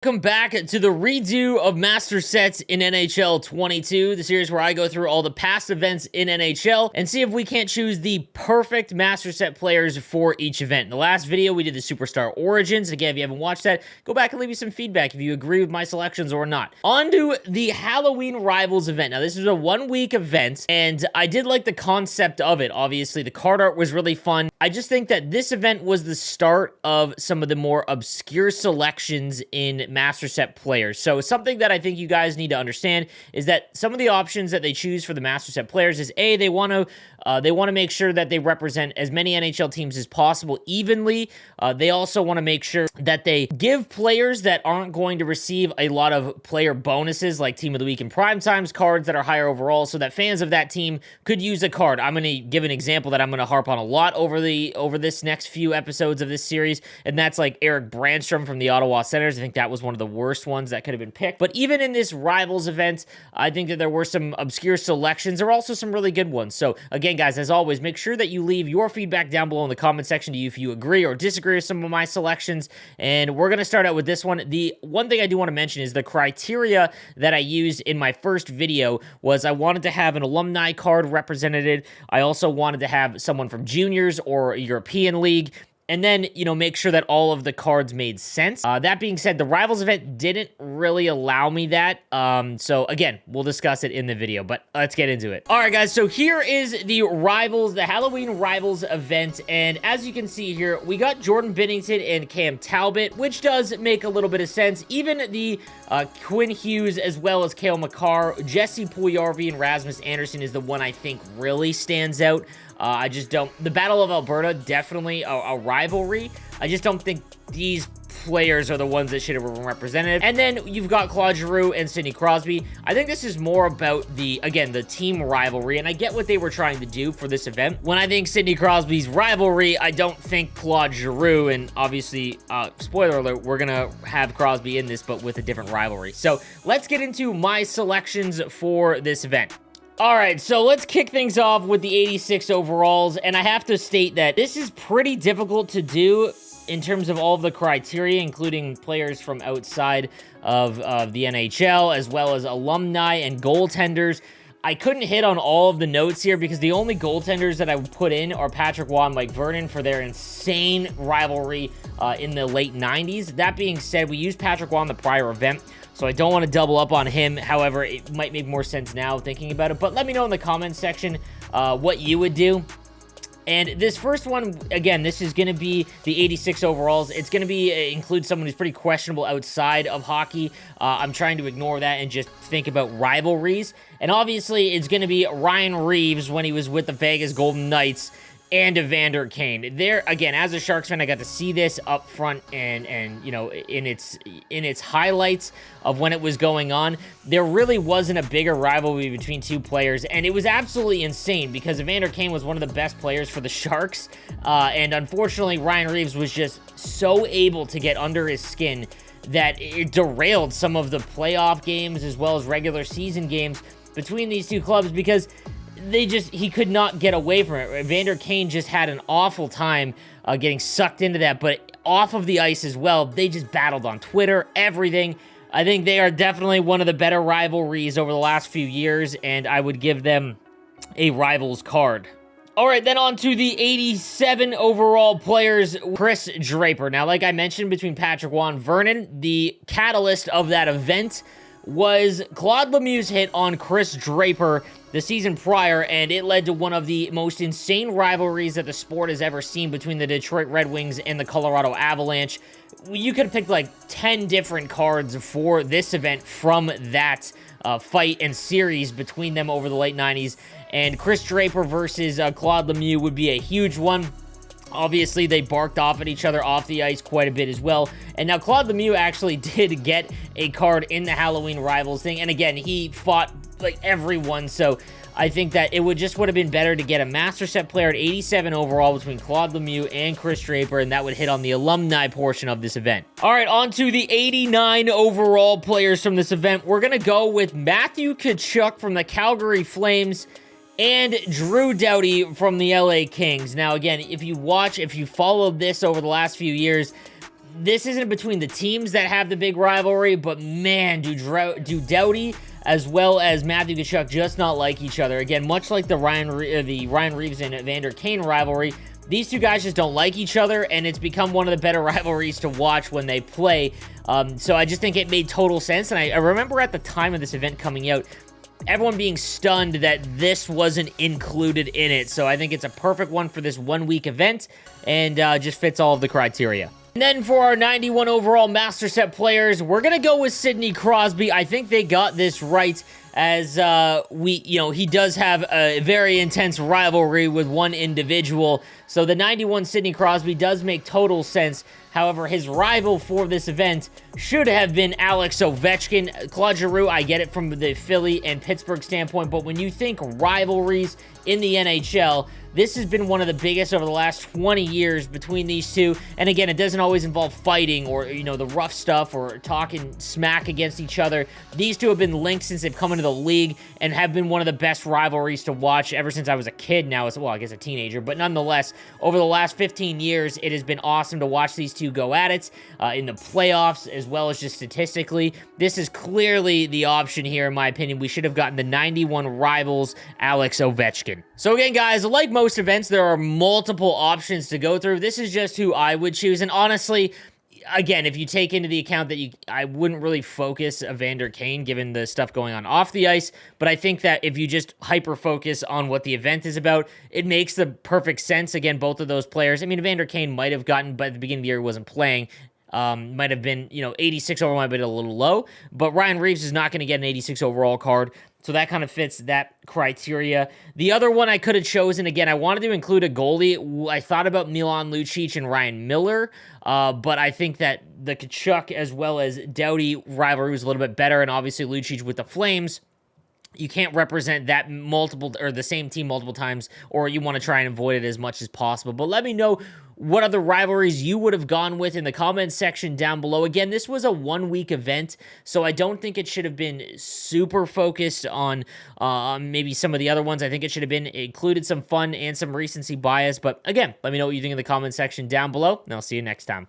Welcome back to the redo of Master Sets in NHL 22, the series where I go through all the past events in NHL and see if we can't choose the perfect Master Set players for each event. In the last video, we did the Superstar Origins. Again, if you haven't watched that, go back and leave me some feedback if you agree with my selections or not. On to the Halloween Rivals event. Now, this is a one-week event, and I did like the concept of it. Obviously, the card art was really fun. I just think that this event was the start of some of the more obscure selections in Master Set players. So something that I think you guys need to understand is that some of the options that they choose for the Master Set players is they want to make sure that they represent as many NHL teams as possible evenly. They also want to make sure that they give players that aren't going to receive a lot of player bonuses like Team of the Week and Prime Times cards that are higher overall, so that fans of that team could use a card. I'm going to give an example that I'm going to harp on a lot over this next few episodes of this series, and that's like Eric Brandstrom from the Ottawa Senators. I think that was one of the worst ones that could have been picked. But even in this Rivals event, I think that there were some obscure selections. There were also some really good ones. So again, guys, as always, make sure that you leave your feedback down below in the comment section if you agree or disagree with some of my selections. And we're going to start out with this one. The one thing I do want to mention is the criteria that I used in my first video was I wanted to have an alumni card represented. I also wanted to have someone from juniors or European League. And then, make sure that all of the cards made sense. That being said, the Rivals event didn't really allow me that. So again, we'll discuss it in the video, but let's get into it. All right, guys, so here is the Halloween Rivals event. And as you can see here, we got Jordan Binnington and Cam Talbot, which does make a little bit of sense. Even the Quinn Hughes, as well as Cale Makar, Jesse Puljujarvi, and Rasmus Anderson is the one I think really stands out. I just don't... The Battle of Alberta, definitely a rivalry. I just don't think these players are the ones that should have been represented. And then you've got Claude Giroux and Sidney Crosby. I think this is more about the team rivalry, and I get what they were trying to do for this event. When I think Sidney Crosby's rivalry, I don't think Claude Giroux, and obviously, spoiler alert, we're gonna have Crosby in this, but with a different rivalry. So let's get into my selections for this event. All right, so let's kick things off with the 86 overalls, and I have to state that this is pretty difficult to do in terms of all of the criteria, including players from outside of the NHL, as well as alumni and goaltenders. I couldn't hit on all of the notes here because the only goaltenders that I would put in are Patrick Waugh and Mike Vernon for their insane rivalry in the late 90s. That being said, we used Patrick Waugh in the prior event, so I don't want to double up on him. However, it might make more sense now thinking about it. But let me know in the comments section what you would do. And this first one, again, this is going to be the 86 overalls. It's going to be include someone who's pretty questionable outside of hockey. I'm trying to ignore that and just think about rivalries. And obviously, it's going to be Ryan Reeves when he was with the Vegas Golden Knights, and Evander Kane. There, again, as a Sharks fan, I got to see this up front and in its highlights of when it was going on. There really wasn't a bigger rivalry between two players, and it was absolutely insane because Evander Kane was one of the best players for the Sharks, and unfortunately, Ryan Reeves was just so able to get under his skin that it derailed some of the playoff games as well as regular season games between these two clubs because he could not get away from it. Evander Kane just had an awful time getting sucked into that, but off of the ice as well, they just battled on Twitter, everything. I think they are definitely one of the better rivalries over the last few years, and I would give them a Rivals card. All right, then on to the 87 overall players, Chris Draper. Now, like I mentioned, between Patrick Waugh and Vernon, the catalyst of that event was Claude Lemieux's hit on Chris Draper the season prior, and it led to one of the most insane rivalries that the sport has ever seen between the Detroit Red Wings and the Colorado Avalanche. You could have picked like 10 different cards for this event from that fight and series between them over the late 90s, and Chris Draper versus Claude Lemieux would be a huge one. Obviously, they barked off at each other off the ice quite a bit as well. And now Claude Lemieux actually did get a card in the Halloween Rivals thing. And again, he fought like everyone. So I think that it would have been better to get a Master Set player at 87 overall between Claude Lemieux and Chris Draper. And that would hit on the alumni portion of this event. All right, on to the 89 overall players from this event. We're going to go with Matthewchuk from the Calgary Flames and Drew Doughty from the LA Kings. Now, again, if you followed this over the last few years, this isn't between the teams that have the big rivalry, but man, do Doughty as well as Matthewchuk just not like each other. Again, much like the Ryan Reeves and Evander Kane rivalry, these two guys just don't like each other, and it's become one of the better rivalries to watch when they play. So I just think it made total sense, and I remember at the time of this event coming out, everyone being stunned that this wasn't included in it. So I think it's a perfect one for this 1 week event, and just fits all of the criteria. And then for our 91 overall Master Set players, we're going to go with Sidney Crosby. I think they got this right, as he does have a very intense rivalry with one individual. So the 91 Sidney Crosby does make total sense. However, his rival for this event should have been Alex Ovechkin. Claude Giroux, I get it from the Philly and Pittsburgh standpoint, but when you think rivalries in the NHL, this has been one of the biggest over the last 20 years between these two. And again, it doesn't always involve fighting or, the rough stuff or talking smack against each other. These two have been linked since they've come into the league and have been one of the best rivalries to watch ever since I was a kid now, well, I guess a teenager. But nonetheless, over the last 15 years, it has been awesome to watch these two go at it in the playoffs, as well as just statistically. This is clearly the option here, in my opinion. We should have gotten the 91 Rivals Alex Ovechkin. So again, guys, like most events, there are multiple options to go through. This is just who I would choose, and honestly, again, if you take into the account that I wouldn't really focus Evander Kane given the stuff going on off the ice, but I think that if you just hyper-focus on what the event is about, it makes the perfect sense. Again, both of those players, I mean, Evander Kane might have gotten, but at the beginning of the year he wasn't playing, might have been, 86 overall might have been a little low, but Ryan Reeves is not going to get an 86 overall card. So that kind of fits that criteria. The other one I could have chosen, again, I wanted to include a goalie. I thought about Milan Lucic and Ryan Miller, but I think that the Tkachuk as well as Doughty rivalry was a little bit better, and obviously Lucic with the Flames. You can't represent that the same team multiple times, or you want to try and avoid it as much as possible. But let me know what other rivalries you would have gone with in the comments section down below. Again, this was a 1 week event, so I don't think it should have been super focused on maybe some of the other ones. I think it should have been included some fun and some recency bias. But again, let me know what you think in the comments section down below, and I'll see you next time.